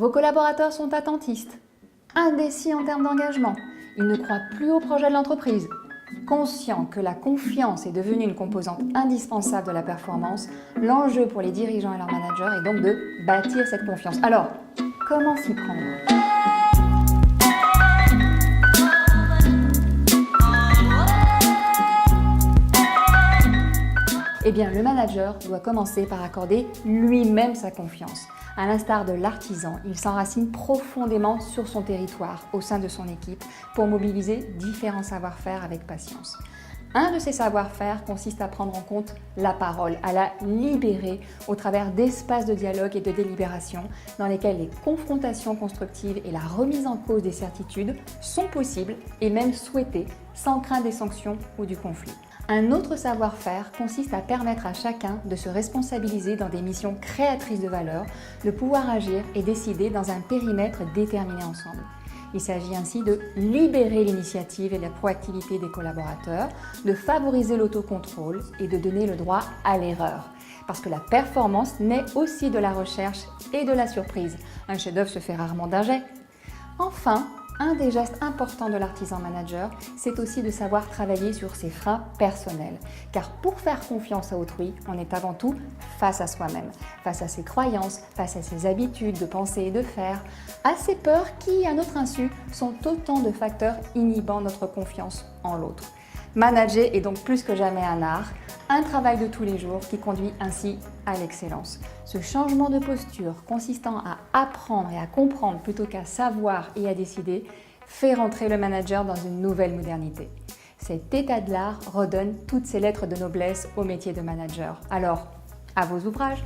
Vos collaborateurs sont attentistes, indécis en termes d'engagement, ils ne croient plus au projet de l'entreprise. Conscient que la confiance est devenue une composante indispensable de la performance, l'enjeu pour les dirigeants et leurs managers est donc de bâtir cette confiance. Alors, comment s'y prendre ? Eh bien, le manager doit commencer par accorder lui-même sa confiance. À l'instar de l'artisan, il s'enracine profondément sur son territoire, au sein de son équipe, pour mobiliser différents savoir-faire avec patience. Un de ces savoir-faire consiste à prendre en compte la parole, à la libérer au travers d'espaces de dialogue et de délibération dans lesquels les confrontations constructives et la remise en cause des certitudes sont possibles et même souhaitées, sans crainte des sanctions ou du conflit. Un autre savoir-faire consiste à permettre à chacun de se responsabiliser dans des missions créatrices de valeur, de pouvoir agir et décider dans un périmètre déterminé ensemble. Il s'agit ainsi de libérer l'initiative et la proactivité des collaborateurs, de favoriser l'autocontrôle et de donner le droit à l'erreur. Parce que la performance naît aussi de la recherche et de la surprise. Un chef-d'œuvre se fait rarement d'un jet. Enfin, un des gestes importants de l'artisan manager, c'est aussi de savoir travailler sur ses freins personnels. Car pour faire confiance à autrui, on est avant tout face à soi-même, face à ses croyances, face à ses habitudes de penser et de faire, à ses peurs qui, à notre insu, sont autant de facteurs inhibant notre confiance en l'autre. Manager est donc plus que jamais un art, un travail de tous les jours qui conduit ainsi à l'excellence. Ce changement de posture consistant à apprendre et à comprendre plutôt qu'à savoir et à décider fait rentrer le manager dans une nouvelle modernité. Cet état de l'art redonne toutes ces lettres de noblesse au métier de manager. Alors, à vos ouvrages!